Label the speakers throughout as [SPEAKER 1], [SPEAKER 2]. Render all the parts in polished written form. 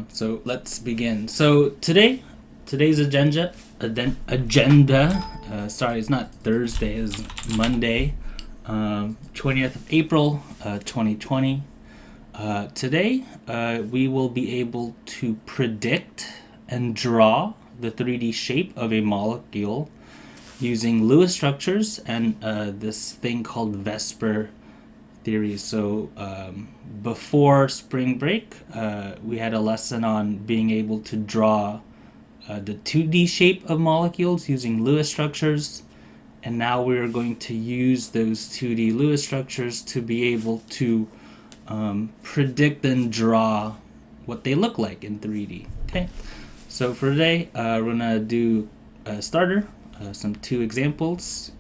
[SPEAKER 1] So let's begin. So today's agenda. Sorry, it's not Thursday. It's Monday, 20th of April, 2020. Today, we will be able to predict and draw the 3D shape of a molecule using Lewis structures and this thing called Vesper theory. So before spring break, we had a lesson on being able to draw the 2D shape of molecules using Lewis structures, and now we're going to use those 2D Lewis structures to be able to predict and draw what they look like in 3D. Okay, so for today, we're gonna do a starter, some 2 examples.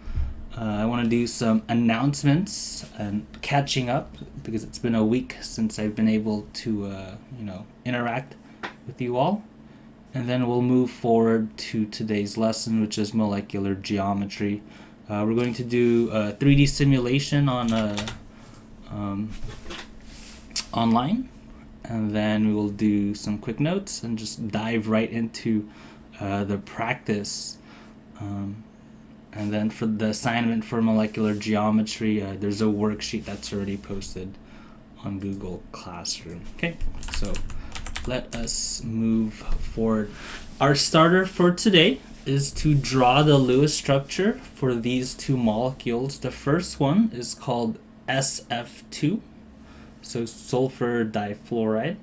[SPEAKER 1] I want to do some announcements and catching up because it's been a week since I've been able to, interact with you all. And then we'll move forward to today's lesson, which is molecular geometry. We're going to do a 3D simulation on online, and then we will do some quick notes and just dive right into the practice. And then for the assignment for molecular geometry, there's a worksheet that's already posted on Google Classroom. Okay, so let us move forward. Our starter for today is to draw the Lewis structure for these 2 molecules. The first one is called SF2, so sulfur difluoride.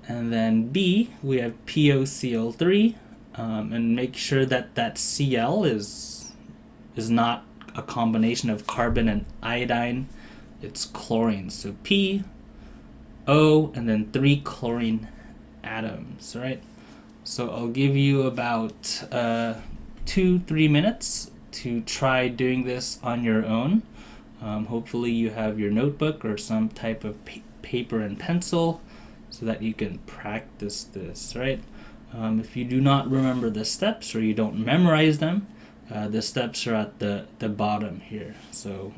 [SPEAKER 1] And then B, we have POCl3, and make sure that that Cl is not a combination of carbon and iodine, it's chlorine. So P, O, and then 3 chlorine atoms, right? So I'll give you about 2-3 minutes to try doing this on your own. Hopefully you have your notebook or some type of paper and pencil so that you can practice this, right? If you do not remember the steps or you don't memorize them, the steps are at the bottom here. So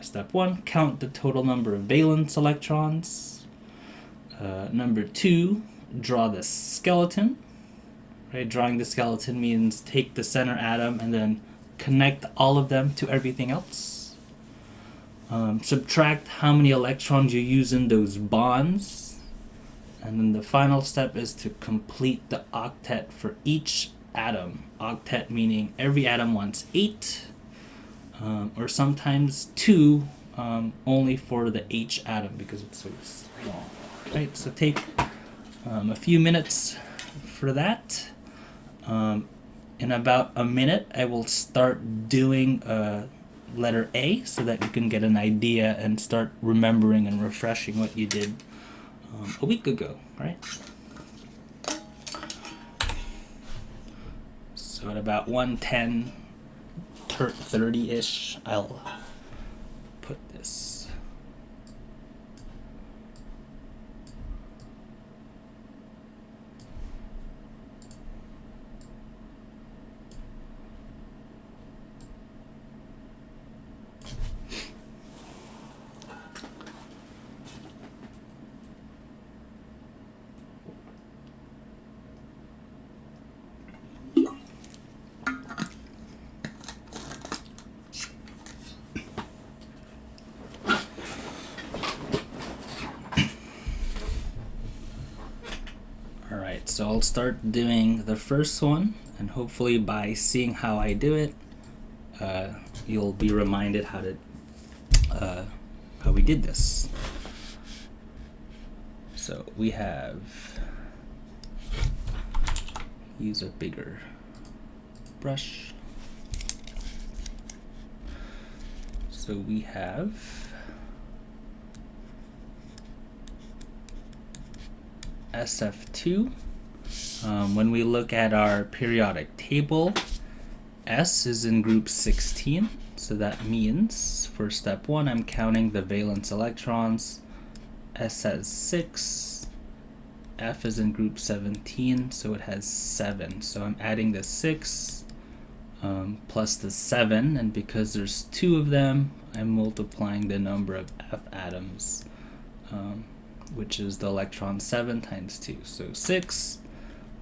[SPEAKER 1] step 1, count the total number of valence electrons. Number 2, draw the skeleton. Right, drawing the skeleton means take the center atom and then connect all of them to everything else. Subtract how many electrons you use in those bonds. And then the final step is to complete the octet for each atom. Octet meaning every atom wants 8, or sometimes 2, only for the H atom because it's so small. Right, so take a few minutes for that. In about a minute, I will start doing letter A so that you can get an idea and start remembering and refreshing what you did a week ago, right? So at about 1:10, 30-ish, I'll put this. So I'll start doing the first one, and hopefully by seeing how I do it, you'll be reminded how we did this. So we have, use a bigger brush. So we have SF2. When we look at our periodic table, S is in group 16, so that means for step 1 I'm counting the valence electrons. S has 6, F is in group 17, so it has 7, so I'm adding the 6 plus the 7, and because there's 2 of them, I'm multiplying the number of F atoms. which is the electron 7 times 2. So 6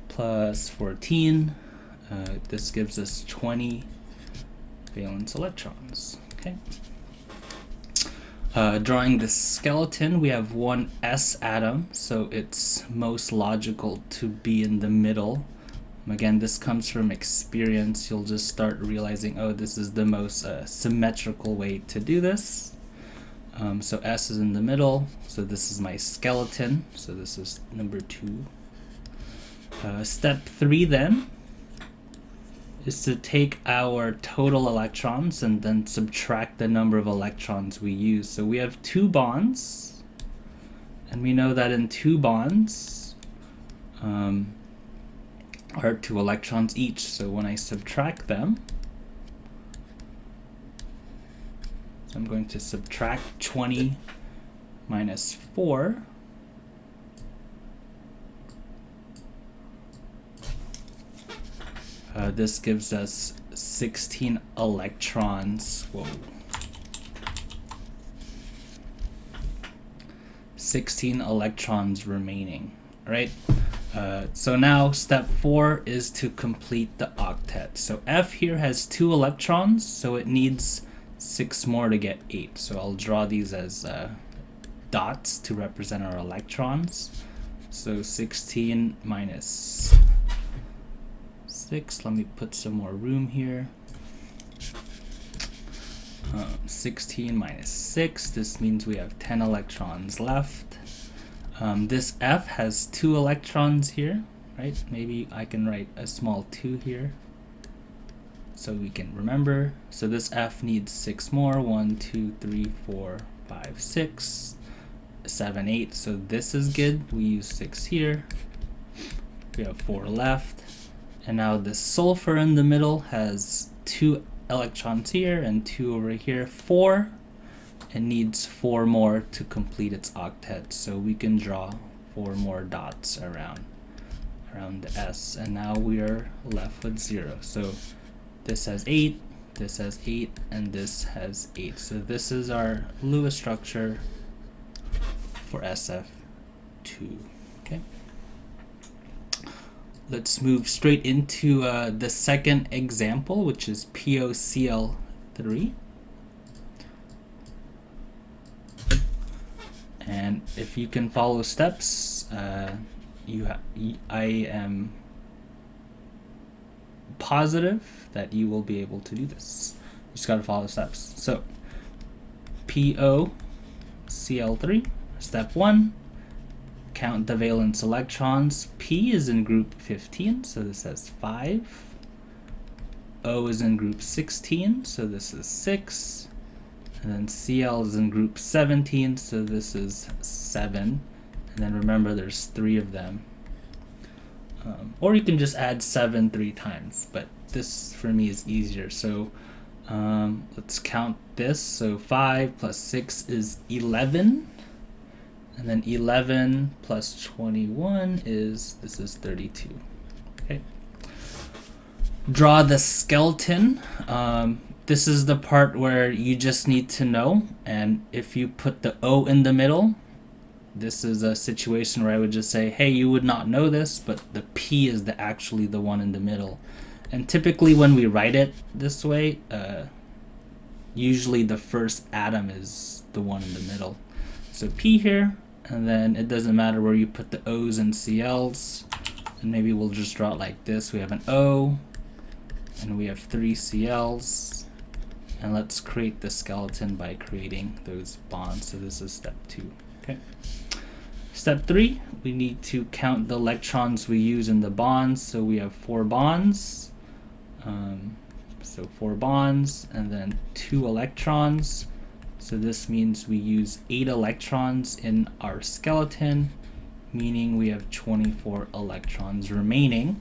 [SPEAKER 1] plus 14, this gives us 20 valence electrons. Okay. Drawing the skeleton, we have one s atom, so it's most logical to be in the middle. Again, this comes from experience. You'll just start realizing, oh, this is the most symmetrical way to do this. So S is in the middle, so this is my skeleton, so this is number 2. Step 3 then is to take our total electrons and then subtract the number of electrons we use. So we have 2 bonds, and we know that in 2 bonds are 2 electrons each. So when I subtract them, so I'm going to subtract 20 minus 4. This gives us 16 electrons. Whoa. 16 electrons remaining, right? So now step 4 is to complete the octet. So F here has 2 electrons, so it needs 6 more to get 8. So I'll draw these as dots to represent our electrons. So 16 minus 6, let me put some more room here. 16 minus 6, this means we have 10 electrons left. This F has 2 electrons here, right? Maybe I can write a small 2 here so we can remember. So this F needs 6 more. 1, 2, 3, 4, 5, 6, 7, 8. So this is good. We use 6 here. We have 4 left. And now the sulfur in the middle has 2 electrons here and 2 over here, 4. It needs 4 more to complete its octet. So we can draw 4 more dots around the S. And now we are left with 0. So this has 8, this has 8, and this has 8. So this is our Lewis structure for SF2. Okay. Let's move straight into the second example, which is POCl3. And if you can follow steps, I am positive that you will be able to do this. You just gotta follow the steps. So POCl3, step 1. Count the valence electrons. P is in group 15, so this has 5. O is in group 16, so this is 6. And then Cl is in group 17, so this is 7. And then remember there's 3 of them. Or you can just add 7 3 times, but this for me is easier. So let's count this. So 5 plus 6 is 11. And then 11 plus 21 this is 32. Okay. Draw the skeleton. This is the part where you just need to know. And if you put the O in the middle, this is a situation where I would just say, hey, you would not know this, but the P is actually the one in the middle. And typically when we write it this way, usually the first atom is the one in the middle. So P here. And then it doesn't matter where you put the O's and CL's. And maybe we'll just draw it like this. We have an O, and we have 3 CL's. And let's create the skeleton by creating those bonds. So this is step 2. Okay. Step 3, we need to count the electrons we use in the bonds. So we have 4 bonds. So 4 bonds, and then 2 electrons. So this means we use 8 electrons in our skeleton, meaning we have 24 electrons remaining,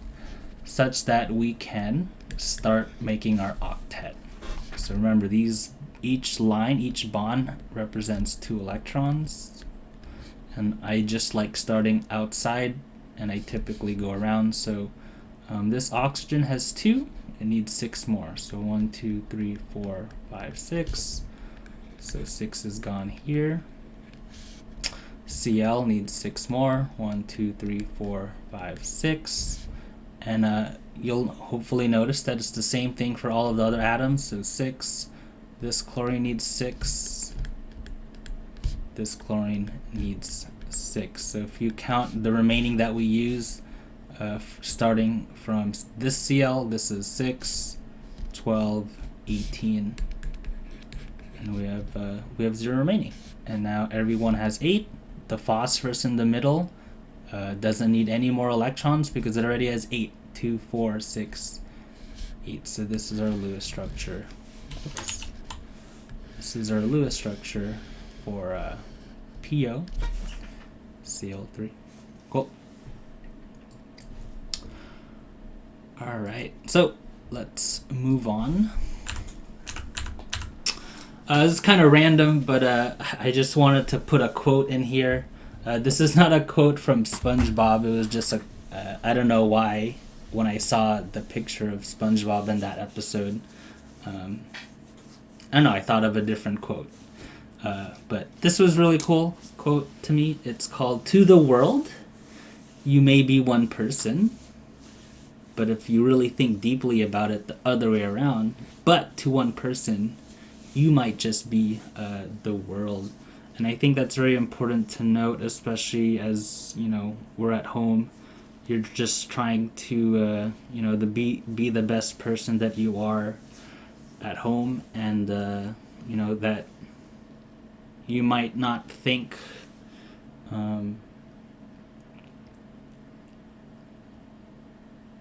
[SPEAKER 1] such that we can start making our octet. So remember, each line, each bond represents 2 electrons. And I just like starting outside, and I typically go around. So this oxygen has 2, it needs 6 more. So 1, 2, 3, 4, 5, 6. So 6 is gone here. Cl needs 6 more. 1, 2, 3, 4, 5, 6. And you'll hopefully notice that it's the same thing for all of the other atoms. So 6. This chlorine needs 6. This chlorine needs 6. So if you count the remaining that we use, starting from this Cl, this is 6, 12, 18, and we have 0 remaining. And now everyone has 8. The phosphorus in the middle doesn't need any more electrons because it already has 8. 2, 4, 6, 8. So this is our Lewis structure. Oops. This is our Lewis structure for PO Cl3. Cool. All right. So let's move on. This is kind of random, but I just wanted to put a quote in here. This is not a quote from SpongeBob. It was just I don't know why, when I saw the picture of SpongeBob in that episode, I don't know, I thought of a different quote. But this was really cool quote to me. It's called, "To the world, you may be one person, but if you really think deeply about it, the other way around, but to one person, you might just be the world." And I think that's very important to note, especially as, we're at home. You're just trying to, be the best person that you are at home, and, that you might not think,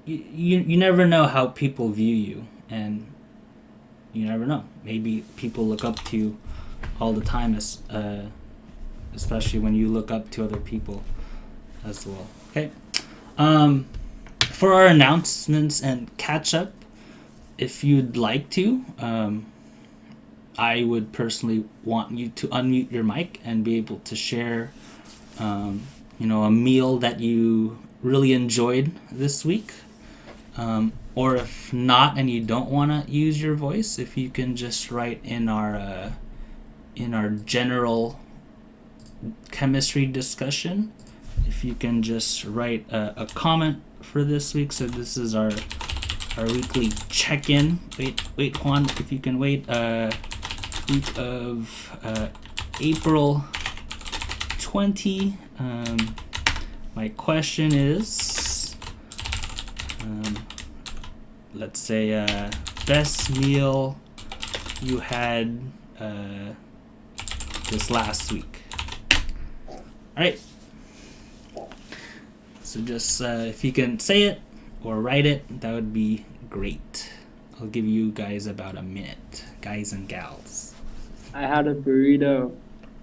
[SPEAKER 1] you never know how people view you, and you never know. Maybe people look up to you all the time, especially when you look up to other people as well. Okay. For our announcements and catch up, if you'd like to, I would personally want you to unmute your mic and be able to share, a meal that you really enjoyed this week. Or if not, and you don't want to use your voice, if you can just write in our general chemistry discussion, if you can just write a comment for this week. So this is our weekly check-in. Wait, Juan, if you can wait. Week of April 20. My question is, let's say best meal you had this last week. All right. So just if you can say it or write it, that would be great. I'll give you guys about a minute, guys and gals.
[SPEAKER 2] I had a burrito.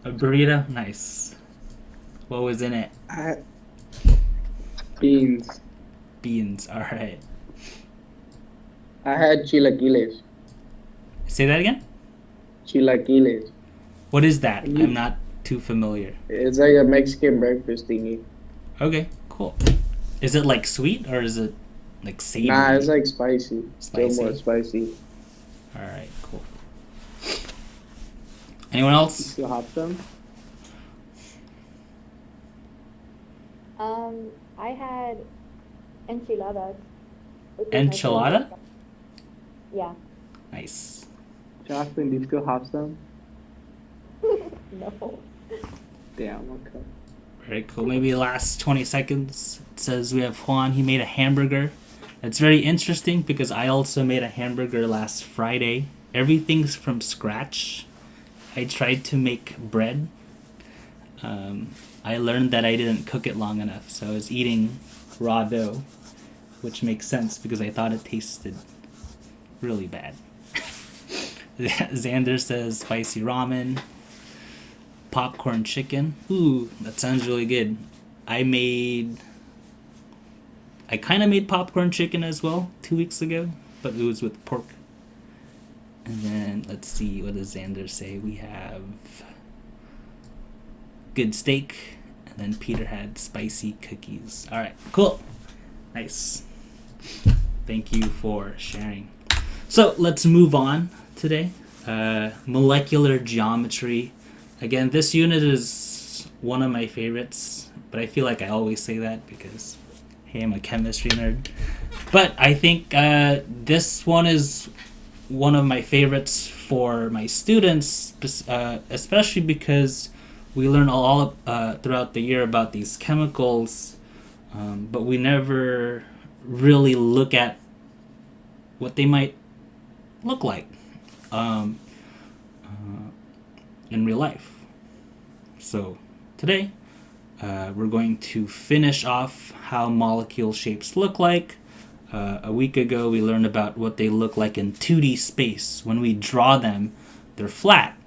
[SPEAKER 1] A burrito? Nice. What was in it?
[SPEAKER 2] Beans.
[SPEAKER 1] Beans, alright.
[SPEAKER 2] I had chilaquiles.
[SPEAKER 1] Say that again?
[SPEAKER 2] Chilaquiles.
[SPEAKER 1] What is that? I'm not too familiar.
[SPEAKER 2] It's like a Mexican breakfast thingy.
[SPEAKER 1] Okay, cool. Is it like sweet or is it like savory?
[SPEAKER 2] Nah, it's like spicy.
[SPEAKER 1] Spicy?
[SPEAKER 2] Still more spicy.
[SPEAKER 1] Alright, cool. Anyone else?
[SPEAKER 2] You still have some?
[SPEAKER 3] I had enchiladas.
[SPEAKER 1] Enchilada?
[SPEAKER 3] Yeah.
[SPEAKER 1] Nice.
[SPEAKER 2] Jocelyn, do you still have some?
[SPEAKER 3] No.
[SPEAKER 2] Damn, okay.
[SPEAKER 1] Very cool. Maybe last 20 seconds. It says we have Juan. He made a hamburger. It's very interesting because I also made a hamburger last Friday. Everything's from scratch. I tried to make bread. I learned that I didn't cook it long enough, so I was eating raw dough, which makes sense because I thought it tasted really bad. Xander says spicy ramen, popcorn chicken. Ooh, that sounds really good. I kind of made popcorn chicken as well 2 weeks ago, but it was with pork. And then, let's see, what does Xander say? We have good steak, and then Peter had spicy cookies. Alright, cool. Nice. Thank you for sharing. So, let's move on today. Molecular geometry. Again, this unit is one of my favorites, but I feel like I always say that because, hey, I'm a chemistry nerd. But I think this one is one of my favorites for my students, especially because we learn all throughout the year about these chemicals, but we never really look at what they might look like in real life. So today, we're going to finish off how molecule shapes look like. A week ago, we learned about what they look like in 2D space. When we draw them, they're flat.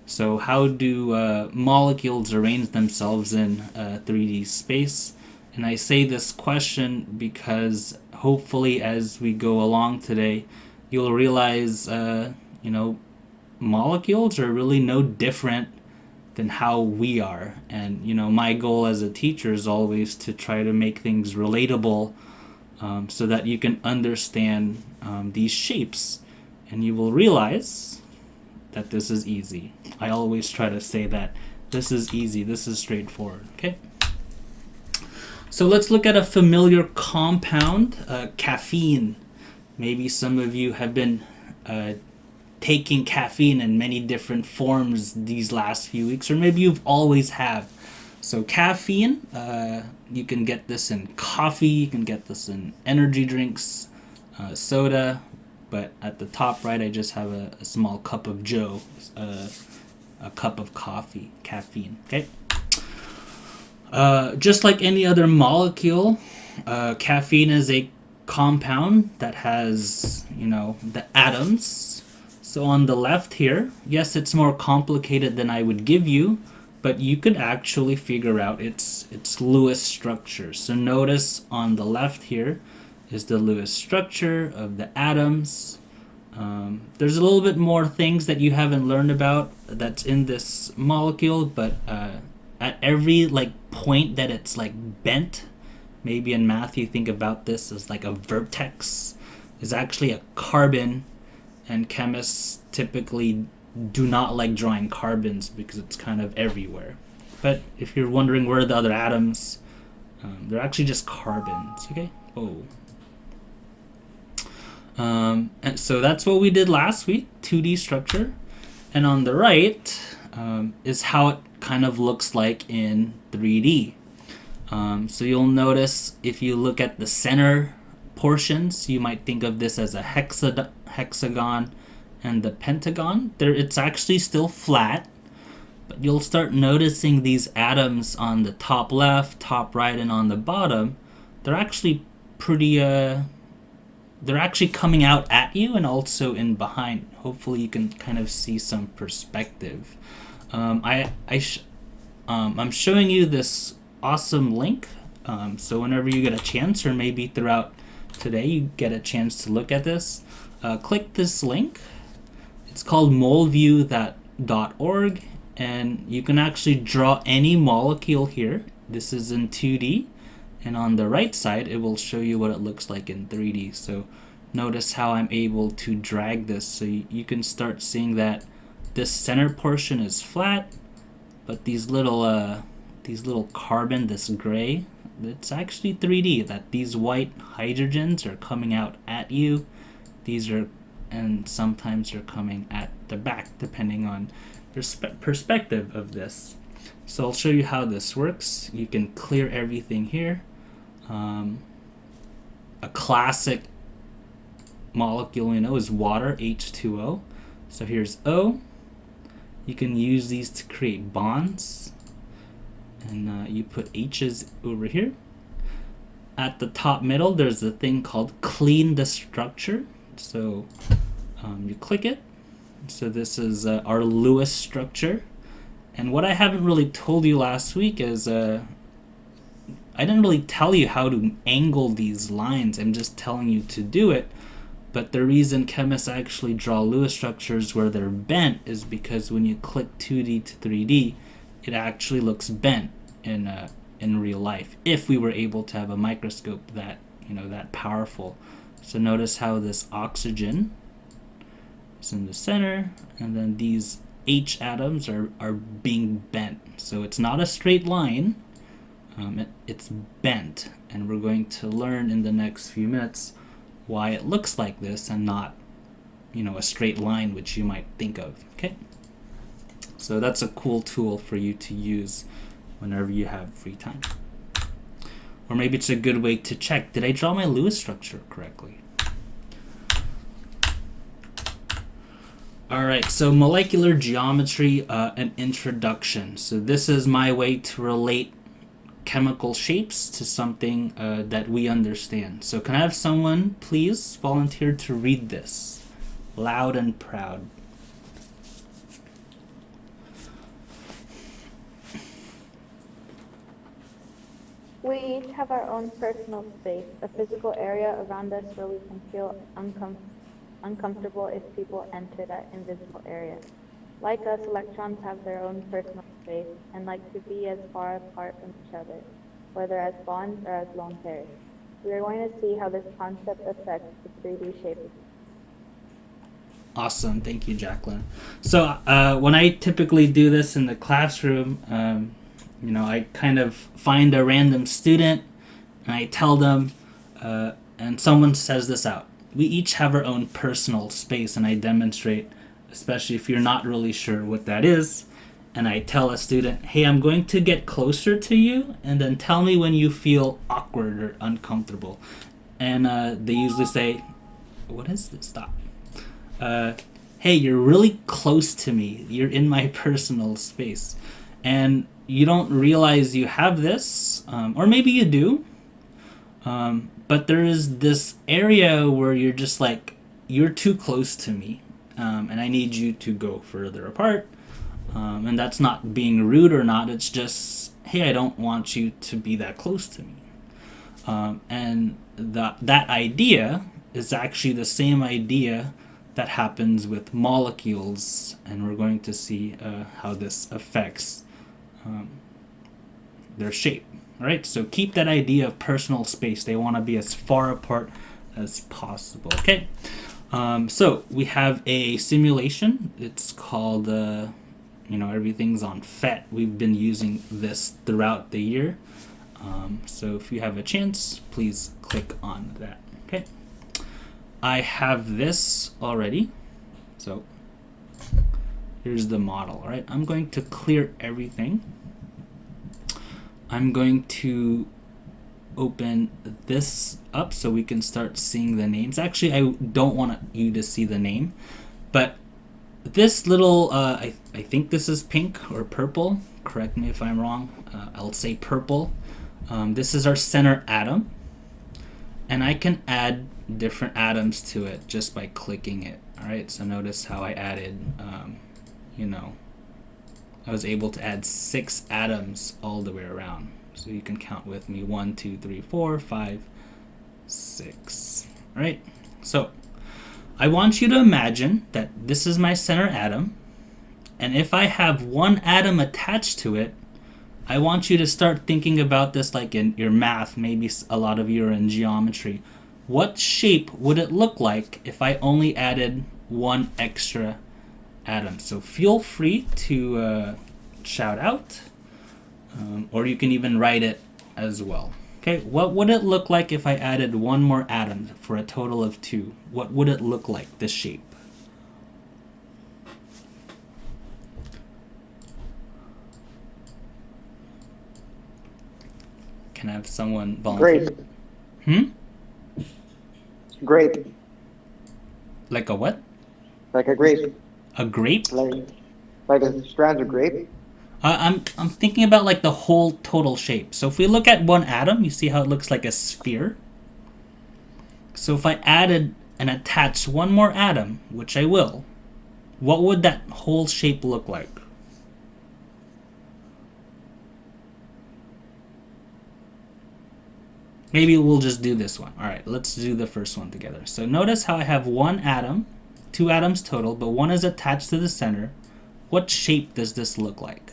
[SPEAKER 1] So how do molecules arrange themselves in 3D space? And I say this question because hopefully as we go along today, you'll realize, molecules are really no different than how we are. And, my goal as a teacher is always to try to make things relatable so that you can understand these shapes. And you will realize that this is easy. I always try to say that this is easy, this is straightforward, okay? So let's look at a familiar compound, caffeine. Maybe some of you have been taking caffeine in many different forms these last few weeks, or maybe you've always have. So caffeine, you can get this in coffee, you can get this in energy drinks, soda, but at the top right I just have a small cup of Joe, a cup of coffee, caffeine, okay? Just like any other molecule, caffeine is a compound that has, the atoms. So on the left here, yes, it's more complicated than I would give you, but you could actually figure out its Lewis structure. So notice on the left here is the Lewis structure of the atoms. There's a little bit more things that you haven't learned about that's in this molecule, but at every point that it's bent, maybe in math you think about this as a vertex, is actually a carbon, and chemists typically do not like drawing carbons because it's kind of everywhere. But if you're wondering where are the other atoms, they're actually just carbons, okay? And so that's what we did last week, 2D structure. And on the right is how it kind of looks like in 3D. So you'll notice if you look at the center portions, you might think of this as a hexagon and the pentagon. It's actually still flat, but you'll start noticing these atoms on the top left, top right, and on the bottom. They're actually pretty they're actually coming out at you and also in behind. Hopefully you can kind of see some perspective. I'm showing you this awesome link, so whenever you get a chance, or maybe throughout today you get a chance to look at this, click this link. It's called moleview.org, and you can actually draw any molecule here. This is in 2D, and on the right side it will show you what it looks like in 3D. So notice how I'm able to drag this, so you can start seeing that this center portion is flat, but these little carbon, this gray, it's actually 3D, that these white hydrogens are coming out at you. These are, and sometimes they're coming at the back, depending on your perspective of this. So I'll show you how this works. You can clear everything here. A classic molecule is water, H2O. So here's O. You can use these to create bonds, and you put H's over here. At the top middle, there's a thing called clean the structure. So you click it. So this is our Lewis structure. And what I haven't really told you last week is I didn't really tell you how to angle these lines. I'm just telling you to do it. But the reason chemists actually draw Lewis structures where they're bent is because when you click 2D to 3D, it actually looks bent in real life, if we were able to have a microscope that that powerful. So notice how this oxygen is in the center, and then these H atoms are being bent. So it's not a straight line, it's bent. And we're going to learn in the next few minutes why it looks like this and not, a straight line, which you might think of, okay? So that's a cool tool for you to use whenever you have free time. Or maybe it's a good way to check, did I draw my Lewis structure correctly? Alright, so molecular geometry, an introduction. So this is my way to relate chemical shapes to something that we understand. So can I have someone please volunteer to read this loud and proud?
[SPEAKER 3] We each have our own personal space, a physical area around us where we can feel uncomfortable if people enter that invisible area. Like us, electrons have their own personal space and like to be as far apart from each other, whether as bonds or as lone pairs. We are going to see how this concept affects the 3D shape.
[SPEAKER 1] Awesome, thank you, Jacqueline. So when I typically do this in the classroom, I kind of find a random student and I tell them, and someone says this out. We each have our own personal space, and I demonstrate, especially if you're not really sure what that is, and I tell a student, hey, I'm going to get closer to you, and then tell me when you feel awkward or uncomfortable. And they usually say, what is this? Stop. Hey, you're really close to me. You're in my personal space. And you don't realize you have this, or maybe you do, but there is this area where you're just like, you're too close to me, and I need you to go further apart. And that's not being rude or not, it's just, hey, I don't want you to be that close to me. And that idea is actually the same idea that happens with molecules, and we're going to see how this affects their shape. All right, so keep that idea of personal space. They want to be as far apart as possible. Okay, so we have a simulation. It's called, everything's on PhET. We've been using this throughout the year. So if you have a chance, please click on that. Okay, I have this already. So here's the model. All right, I'm going to clear everything. I'm going to open this up so we can start seeing the names. Actually, I don't want you to see the name, but this little, I think this is pink or purple. Correct me if I'm wrong. I'll say purple. This is our center atom, and I can add different atoms to it just by clicking it. All right, so notice how I added, I was able to add 6 atoms all the way around. So you can count with me, 1, 2, 3, 4, 5, 6. All right, so I want you to imagine that this is my center atom, and if I have one atom attached to it, I want you to start thinking about this like in your math. Maybe a lot of you are in geometry. What shape would it look like if I only added one extra atom? So feel free to shout out, or you can even write it as well. Okay, what would it look like if I added one more atom for a total of 2? What would it look like, this shape? Can I have someone volunteer?
[SPEAKER 4] Grape. Grape.
[SPEAKER 1] Like a what?
[SPEAKER 4] Like a grape.
[SPEAKER 1] A grape?
[SPEAKER 4] Like a strands of grape.
[SPEAKER 1] I'm thinking about like the whole total shape. So if we look at one atom, you see how it looks like a sphere? So if I added and attached one more atom, which I will, what would that whole shape look like? Maybe we'll just do this one. All right, let's do the first one together. So notice how I have one atom, 2 atoms total, but one is attached to the center. What shape does this look like?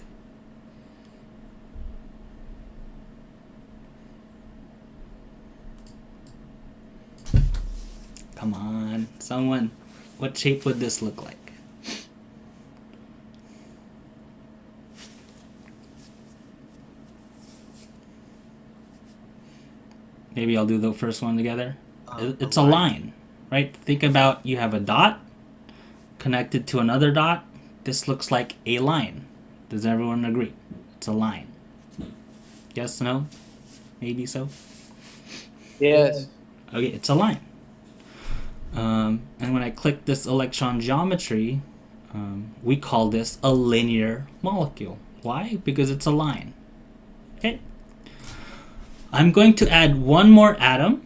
[SPEAKER 1] Come on, someone. What shape would this look like? Maybe I'll do the first one together. It's a
[SPEAKER 5] line.
[SPEAKER 1] line, right? Think about you have a dot connected to another dot. This looks like a line. Does everyone agree? It's a line. Yes, no? Maybe so?
[SPEAKER 5] Yes.
[SPEAKER 1] Okay, it's a line. And when I click this electron geometry, we call this a linear molecule. Why? Because it's a line. Okay. I'm going to add one more atom.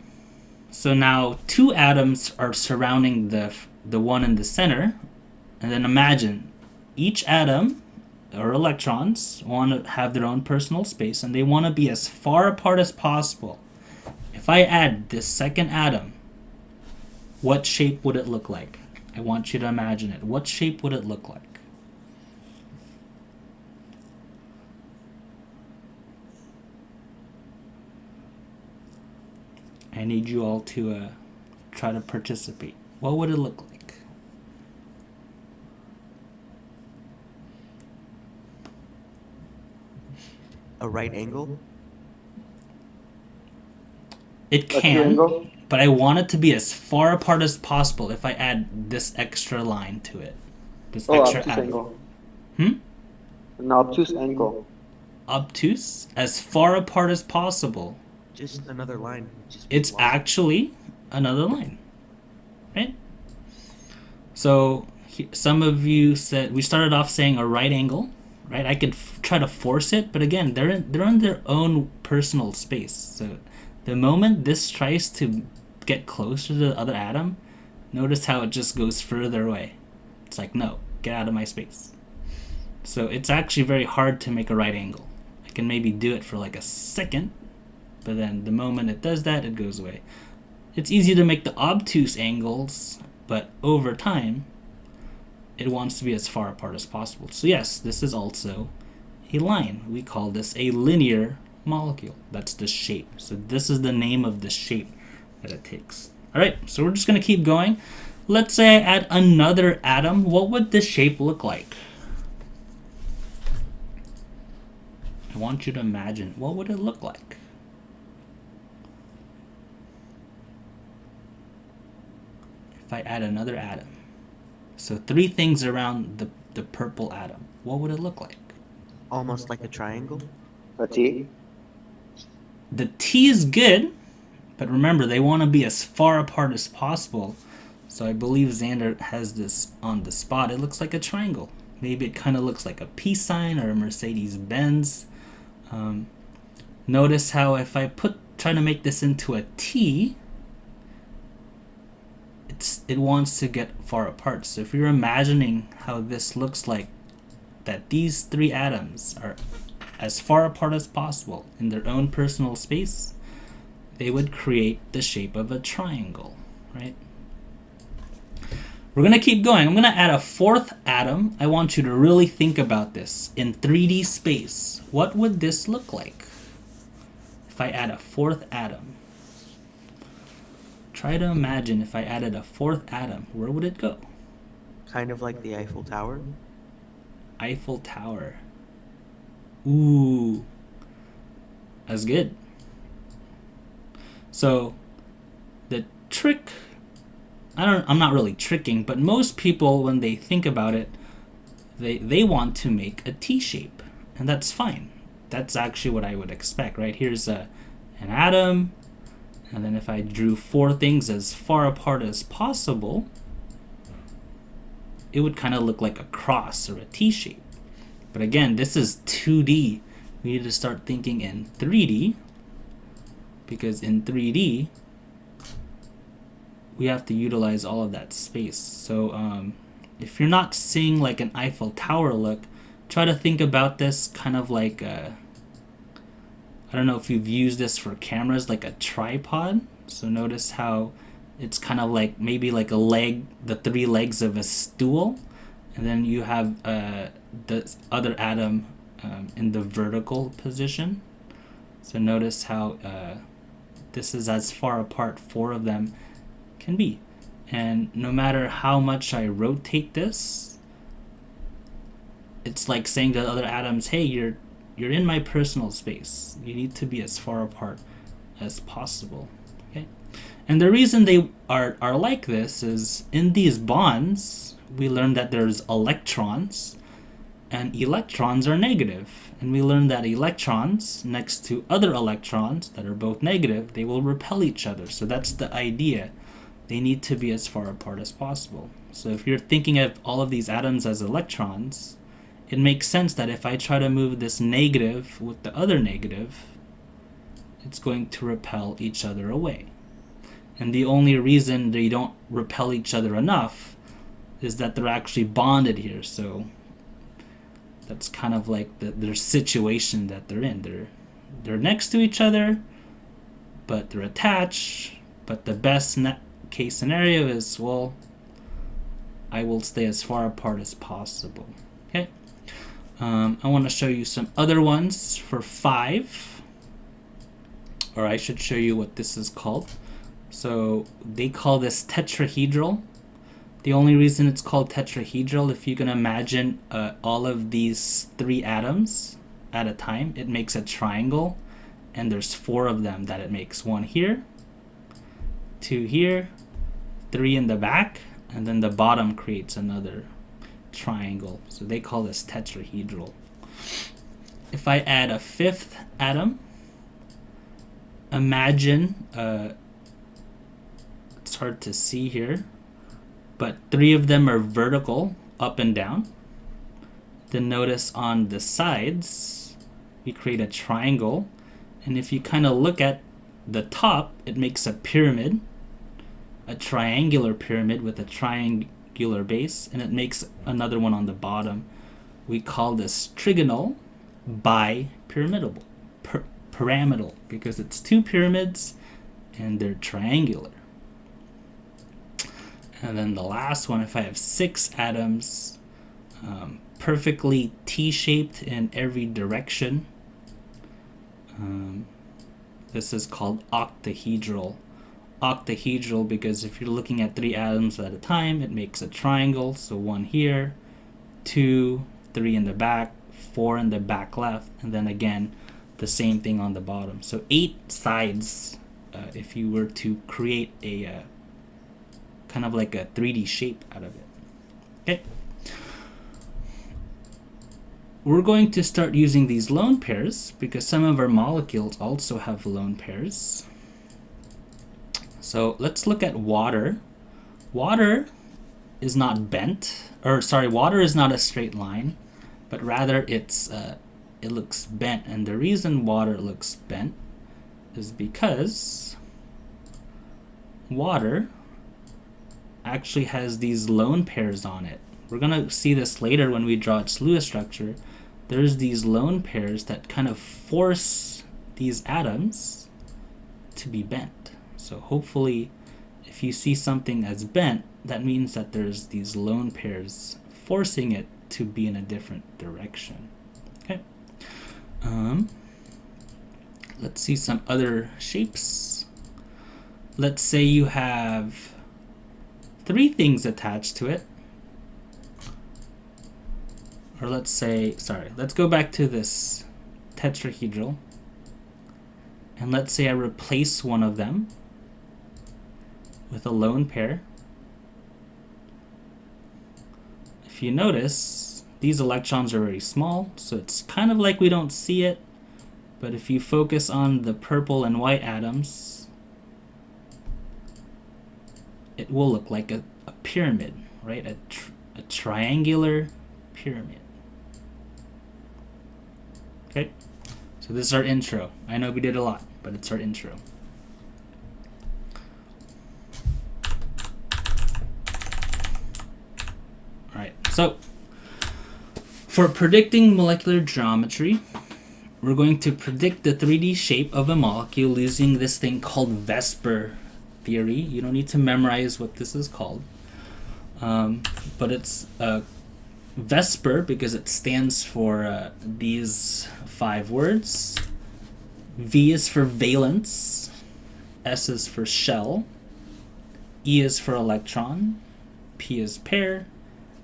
[SPEAKER 1] So now 2 atoms are surrounding the one in the center. And then imagine each atom or electrons want to have their own personal space, and they want to be as far apart as possible. If I add this second atom, what shape would it look like? I want you to imagine it. What shape would it look like? I need you all to try to participate. What would it look like?
[SPEAKER 5] A right angle?
[SPEAKER 1] It
[SPEAKER 4] A
[SPEAKER 1] can,
[SPEAKER 4] triangle?
[SPEAKER 1] but I want it to be as far apart as possible if I add this extra line to it. This
[SPEAKER 4] Oh,
[SPEAKER 1] extra
[SPEAKER 4] obtuse
[SPEAKER 1] atom.
[SPEAKER 4] angle.
[SPEAKER 1] Hmm?
[SPEAKER 4] An obtuse angle.
[SPEAKER 1] Obtuse? As far apart as possible.
[SPEAKER 5] Just another line. Just
[SPEAKER 1] It's
[SPEAKER 5] line.
[SPEAKER 1] actually another line, right? So some of you said we started off saying a right angle, right? I could try to force it, but again, they're in their own personal space. So the moment this tries to get closer to the other atom, notice how it just goes further away. It's like, no, get out of my space. So it's actually very hard to make a right angle. I can maybe do it for like a second, but then the moment it does that, it goes away. It's easy to make the obtuse angles, but over time, it wants to be as far apart as possible. So yes, this is also a line. We call this a linear molecule. That's the shape. So this is the name of the shape that it takes. All right, so we're just gonna keep going. Let's say I add another atom. What would this shape look like? I want you to imagine, what would it look like? If I add another atom. So 3 things around the purple atom. What would it look like?
[SPEAKER 5] Almost like a triangle?
[SPEAKER 4] A T?
[SPEAKER 1] The T is good, but remember, they want to be as far apart as possible. So I believe Xander has this on the spot. It looks like a triangle. Maybe it kind of looks like a peace sign or a Mercedes-Benz. Notice how if I try to make this into a T, it wants to get far apart. So if you're imagining how this looks like, that these 3 atoms are as far apart as possible in their own personal space, they would create the shape of a triangle, right? We're gonna keep going. I'm gonna add a 4th atom. I want you to really think about this in 3D space. What would this look like if I add a 4th atom? Try to imagine if I added a 4th atom, where would it go?
[SPEAKER 5] Kind of like the Eiffel Tower?
[SPEAKER 1] Eiffel Tower. Ooh, that's good. So the trick, I'm not really tricking, but most people, when they think about it, they want to make a T shape, and that's fine. That's actually what I would expect, right? Here's an atom, and then if I drew 4 things as far apart as possible, it would kind of look like a cross or a T shape. But again, this is 2D. We need to start thinking in 3D, because in 3D, we have to utilize all of that space. So if you're not seeing like an Eiffel Tower look, try to think about this kind of like I don't know if you've used this for cameras, like a tripod. So notice how it's kind of like maybe like a leg, the 3 legs of a stool, and then you have the other atom in the vertical position. So notice how this is as far apart 4 of them can be, and no matter how much I rotate this, it's like saying to the other atoms, hey, you're in my personal space. You need to be as far apart as possible. Okay, and the reason they are like this is in these bonds we learned that there's electrons, and electrons are negative, and we learned that electrons next to other electrons that are both negative, they will repel each other. So that's the idea. They need to be as far apart as possible. So if you're thinking of all of these atoms as electrons, it makes sense that if I try to move this negative with the other negative, it's going to repel each other away. And the only reason they don't repel each other enough is that they're actually bonded here. So that's kind of like their situation that they're in. They're next to each other, but they're attached. But the best case scenario is, well, I will stay as far apart as possible. Okay. I want to show you some other ones for 5, or I should show you what this is called. So they call this tetrahedral. The only reason it's called tetrahedral, if you can imagine all of these 3 atoms at a time, it makes a triangle, and there's 4 of them that it makes. 1 here, 2 here, 3 in the back, and then the bottom creates another triangle. So they call this tetrahedral. If I add a 5th atom, imagine, it's hard to see here, but 3 of them are vertical, up and down. Then notice on the sides, we create a triangle. And if you kind of look at the top, it makes a pyramid, a triangular pyramid with a triangular base, and it makes another one on the bottom. We call this trigonal bipyramidal, pyramidal, because it's 2 pyramids and they're triangular. And then the last one, if I have 6 atoms, perfectly T-shaped in every direction, this is called octahedral. Octahedral because if you're looking at 3 atoms at a time, it makes a triangle. So 1 here, 2, 3 in the back, 4 in the back left, and then again the same thing on the bottom. So 8 sides if you were to create a kind of like a 3D shape out of it. Okay. We're going to start using these lone pairs because some of our molecules also have lone pairs. So let's look at water. Water is not bent, or sorry, water is not a straight line, but rather it looks bent. And the reason water looks bent is because water actually has these lone pairs on it. We're gonna see this later when we draw its Lewis structure. There's these lone pairs that kind of force these atoms to be bent. So hopefully if you see something as bent, that means that there's these lone pairs forcing it to be in a different direction. Okay. Let's see some other shapes. Let's say you have 3 things attached to it. Or let's say, sorry, let's go back to this tetrahedral. And let's say I replace one of them with a lone pair. If you notice, these electrons are very small, so it's kind of like we don't see it. But if you focus on the purple and white atoms, it will look like a pyramid, right? A triangular pyramid. Okay, so this is our intro. I know we did a lot, but it's our intro. Alright, so for predicting molecular geometry, we're going to predict the 3D shape of a molecule using this thing called VSEPR theory. You don't need to memorize what this is called, but it's VSEPR because it stands for these 5 words. V is for valence, S is for shell, E is for electron, P is pair,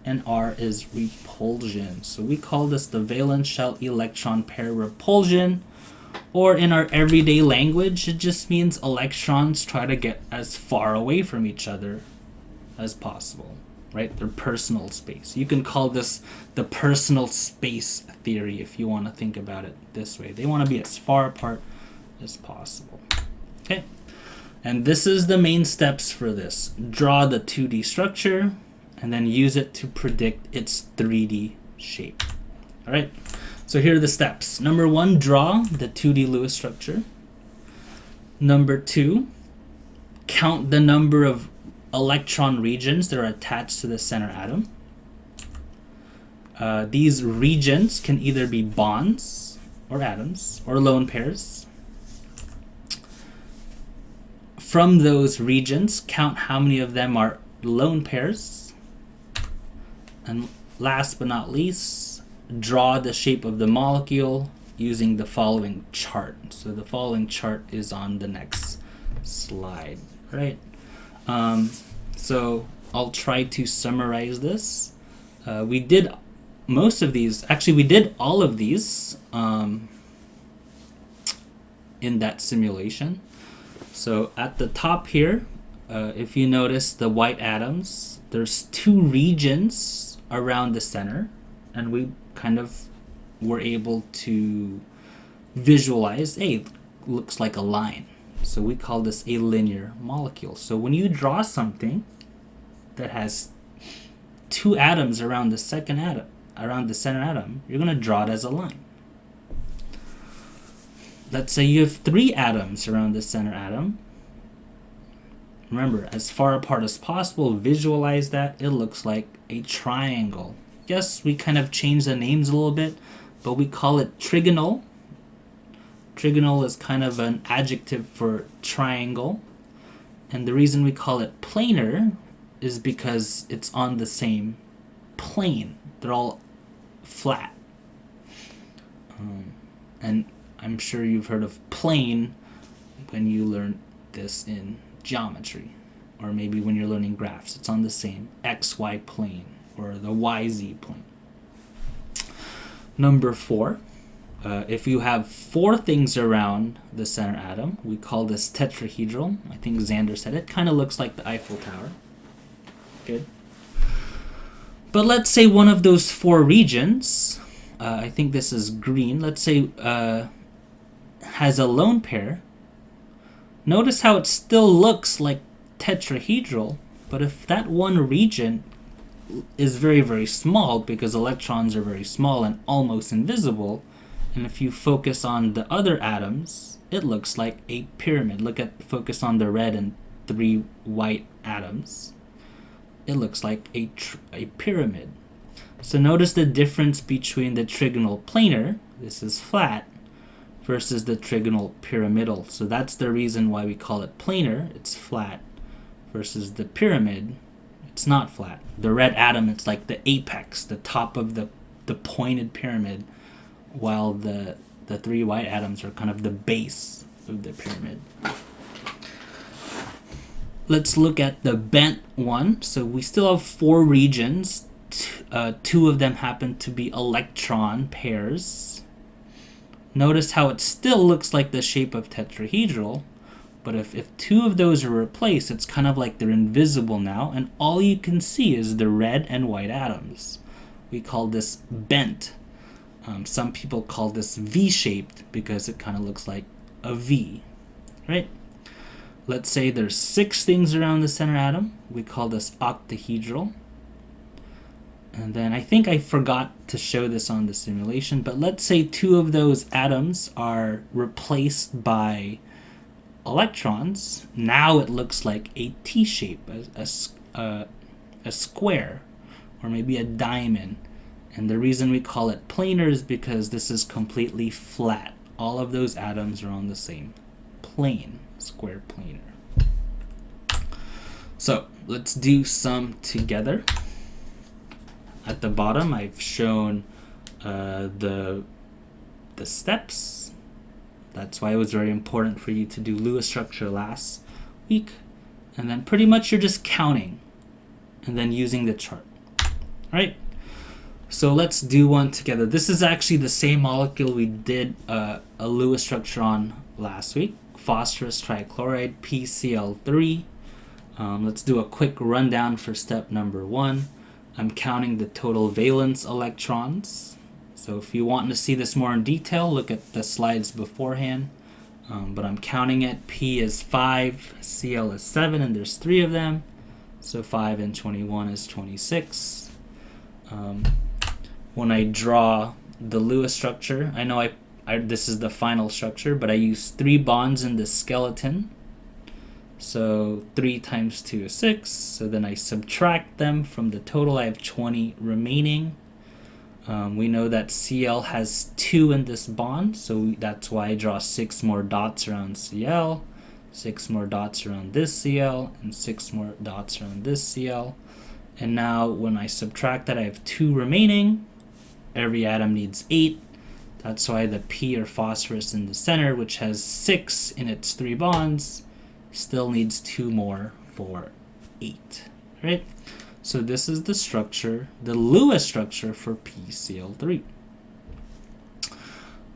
[SPEAKER 1] and R is repulsion. So we call this the valence shell electron pair repulsion, Or in our everyday language, it just means electrons try to get as far away from each other as possible, right? Their personal space. You can call this the personal space theory if you want to think about it this way. They want to be as far apart as possible. Okay, and this is the main steps for this. Draw the 2D structure and then use it to predict its 3D shape. All right, so here are the steps. Number 1, draw the 2D Lewis structure. Number 2, count the number of electron regions that are attached to the center atom. These regions can either be bonds or atoms or lone pairs. From those regions, count how many of them are lone pairs. And last but not least, draw the shape of the molecule using the following chart. So the following chart is on the next slide, right? So I'll try to summarize this. We did most of these, actually we did all of these in that simulation. So at the top here, if you notice the white atoms, there's 2 regions around the center, and we kind of were able to visualize, hey, it looks like a line. So we call this a linear molecule. So when you draw something that has 2 atoms around the second atom, around the center atom, you're going to draw it as a line. Let's say you have 3 atoms around the center atom. Remember, as far apart as possible, visualize that. It looks like a triangle. Yes, we kind of changed the names a little bit, but we call it trigonal. Trigonal is kind of an adjective for triangle. And the reason we call it planar is because it's on the same plane. They're all flat. And I'm sure you've heard of plane when you learn this in geometry, or maybe when you're learning graphs. It's on the same XY plane or the YZ plane. Number 4, if you have 4 things around the center atom, we call this tetrahedral. I think Xander said it kind of looks like the Eiffel Tower. Good. But let's say one of those 4 regions, I think this is green, let's say has a lone pair. Notice how it still looks like tetrahedral, but if that one region is very, very small because electrons are very small and almost invisible, and if you focus on the other atoms, it looks like a pyramid. Focus on the red and 3 white atoms. It looks like a pyramid. So notice the difference between the trigonal planar, this is flat, versus the trigonal pyramidal. So that's the reason why we call it planar, it's flat, versus the pyramid, it's not flat. The red atom, it's like the apex, the top of the pointed pyramid, while the 3 white atoms are kind of the base of the pyramid. Let's look at the bent one. So we still have 4 regions. 2 of them happen to be electron pairs. Notice how it still looks like the shape of tetrahedral, but if 2 of those are replaced, it's kind of like they're invisible now, and all you can see is the red and white atoms. We call this bent. Some people call this V-shaped because it kind of looks like a V, right? Let's say there's 6 things around the center atom. We call this octahedral. And then I think I forgot to show this on the simulation, but let's say 2 of those atoms are replaced by electrons. Now it looks like a T-shape, a square, or maybe a diamond. And the reason we call it planar is because this is completely flat. All of those atoms are on the same plane, square planar. So let's do some together. At the bottom, I've shown the steps. That's why it was very important for you to do Lewis structure last week. And then pretty much you're just counting and then using the chart. All right? So let's do one together. This is actually the same molecule we did a Lewis structure on last week. Phosphorus trichloride, PCl3. Let's do a quick rundown for step number 1. I'm counting the total valence electrons. So if you want to see this more in detail, look at the slides beforehand. But I'm counting it. P is 5, Cl is 7, and there's 3 of them. So 5 and 21 is 26. When I draw the Lewis structure, I know I this is the final structure, but I use 3 bonds in the skeleton. So 3 times 2 is 6. So then I subtract them from the total. I have 20 remaining. We know that Cl has 2 in this bond, so that's why I draw 6 more dots around Cl, 6 more dots around this Cl, and 6 more dots around this Cl. And now when I subtract that, I have 2 remaining. Every atom needs 8. That's why the P, or phosphorus in the center, which has 6 in its 3 bonds, still needs 2 more for 8. Right? So this is the structure, the Lewis structure for PCl3.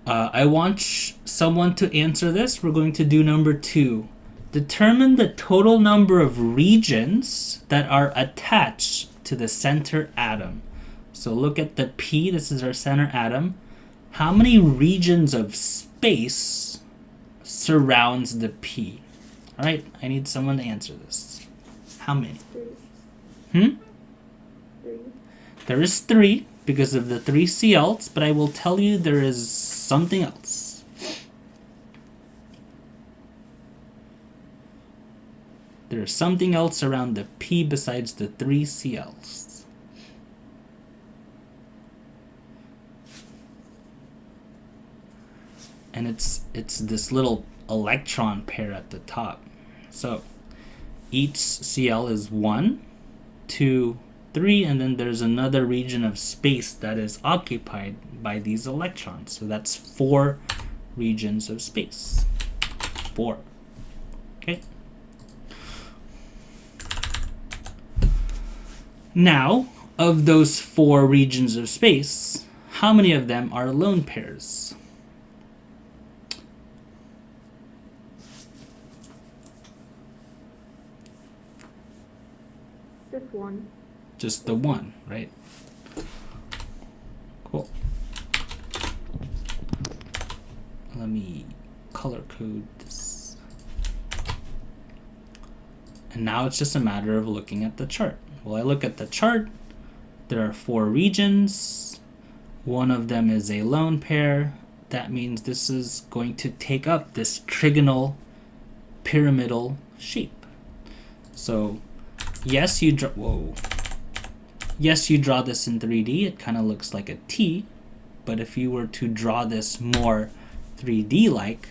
[SPEAKER 1] I want someone to answer this. We're going to do number 2. Determine the total number of regions that are attached to the center atom. So look at the P, this is our center atom. How many regions of space surrounds the P? All right, I need someone to answer this. How many?
[SPEAKER 3] 3.
[SPEAKER 1] There is 3 because of the 3 Cls, but I will tell you there is something else. There is something else around the P besides the 3 Cls. And it's this little electron pair at the top. So each Cl is 1, 2, 3, and then there's another region of space that is occupied by these electrons. So that's 4 regions of space. 4. Okay. Now, of those 4 regions of space, how many of them are lone pairs?
[SPEAKER 3] Just 1.
[SPEAKER 1] Just the 1, right? Cool. Let me color code this. And now it's just a matter of looking at the chart. Well, I look at the chart. There are 4 regions. One of them is a lone pair. That means this is going to take up this trigonal pyramidal shape. So yes, you draw this in 3D. It kind of looks like a T, but if you were to draw this more 3D like,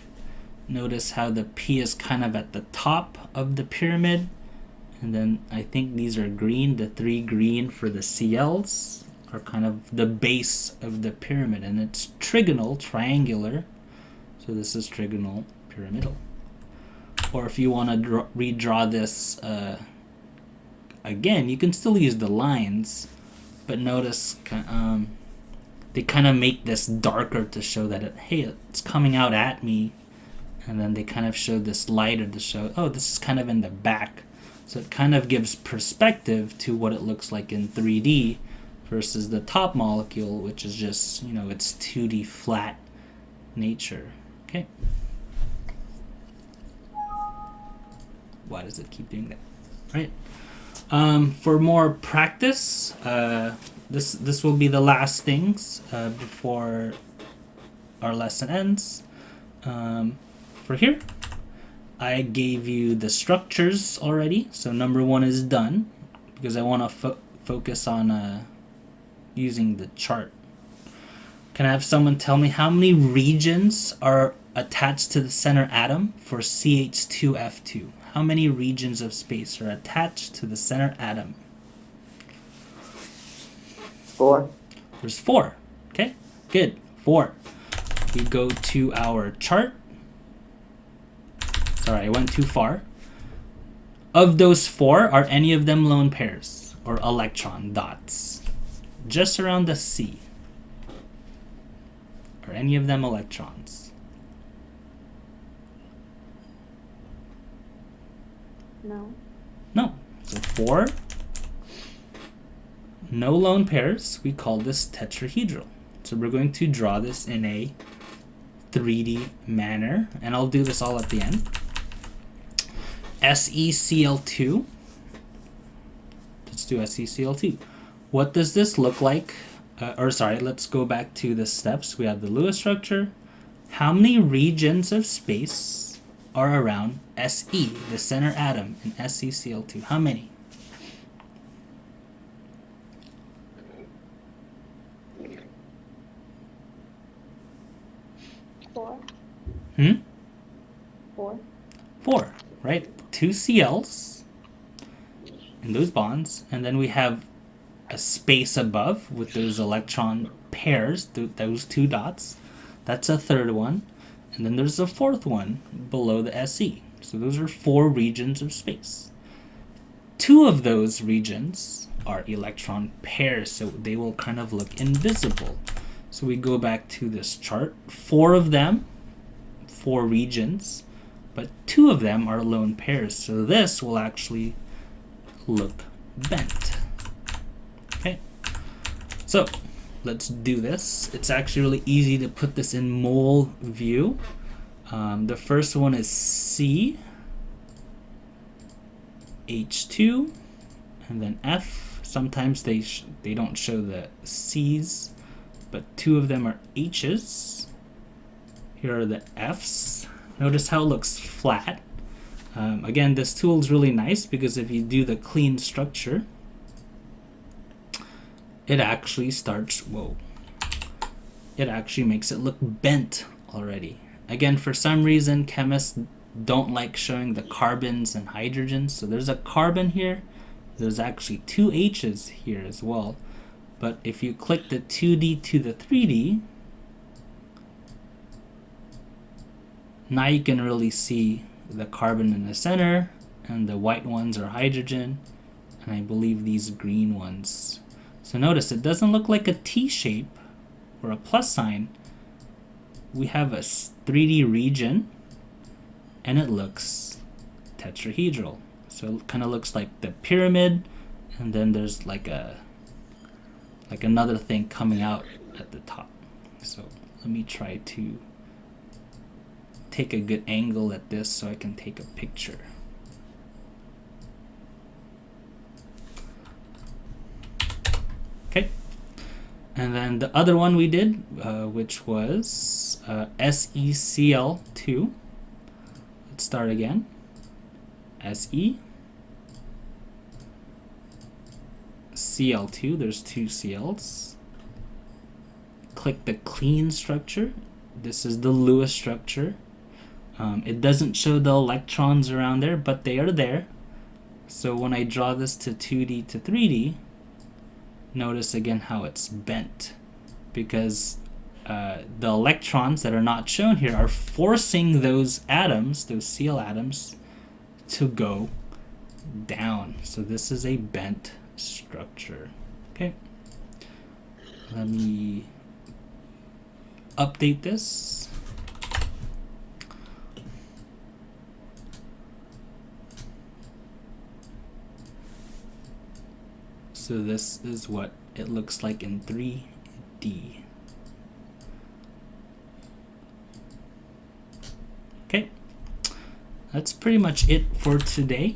[SPEAKER 1] notice how the P is kind of at the top of the pyramid, and then I think these are green. The 3 green for the Cls are kind of the base of the pyramid, and it's trigonal, triangular, so this is trigonal pyramidal. Or if you want to redraw this again, you can still use the lines, but notice they kind of make this darker to show that it's coming out at me, and then they kind of show this lighter to show, oh, this is kind of in the back. So it kind of gives perspective to what it looks like in 3D versus the top molecule, which is just, its 2D flat nature. Okay. Why does it keep doing that? Right. For more practice, this will be the last things before our lesson ends. For here, I gave you the structures already, so number 1 is done because I want to focus on using the chart. Can I have someone tell me how many regions are attached to the center atom for CH2F2? How many regions of space are attached to the center atom?
[SPEAKER 4] 4.
[SPEAKER 1] There's 4. Okay, good. 4. We go to our chart. Sorry, I went too far. Of those 4, are any of them lone pairs or electron dots? just around the C? Are any of them electrons?
[SPEAKER 3] No.
[SPEAKER 1] No. So 4. No lone pairs. We call this tetrahedral. So we're going to draw this in a 3D manner, and I'll do this all at the end. SeCl2. Let's do SeCl2. What does this look like? Let's go back to the steps. We have the Lewis structure. How many regions of space are around Se, the center atom, in SeCl2? How many?
[SPEAKER 3] Four.
[SPEAKER 1] 4, right? 2 Cl's in those bonds, and then we have a space above with those electron pairs, those 2 dots. That's a third one, and then there's a fourth one below the Se. So those are 4 regions of space. 2 of those regions are electron pairs, so they will kind of look invisible. So we go back to this chart. 4 of them, 4 regions, but 2 of them are lone pairs. So this will actually look bent. Okay, so let's do this. It's actually really easy to put this in mole view. The first one is C, H2, and then F. Sometimes they don't show the C's, but 2 of them are H's. Here are the F's. Notice how it looks flat. Again, this tool is really nice because if you do the clean structure, it actually it actually makes it look bent already. Again, for some reason, chemists don't like showing the carbons and hydrogens. So there's a carbon here. There's actually 2 H's here as well. But if you click the 2D to the 3D, now you can really see the carbon in the center, and the white ones are hydrogen, and I believe these green ones. So notice it doesn't look like a T shape or a plus sign. We have a 3D region, and it looks tetrahedral. So it kind of looks like the pyramid, and then there's like another thing coming out at the top. So let me try to take a good angle at this so I can take a picture. Okay, and then the other one we did, which was SeCl2. Let's start again. SeCl2, there's 2 Cl's. Click the clean structure. This is the Lewis structure. It doesn't show the electrons around there, but they are there. So when I draw this to 2D to 3D, notice again how it's bent, because the electrons that are not shown here are forcing those atoms, those Cl atoms, to go down. So this is a bent structure. Okay, let me update this. So this is what it looks like in 3D. Okay, that's pretty much it for today.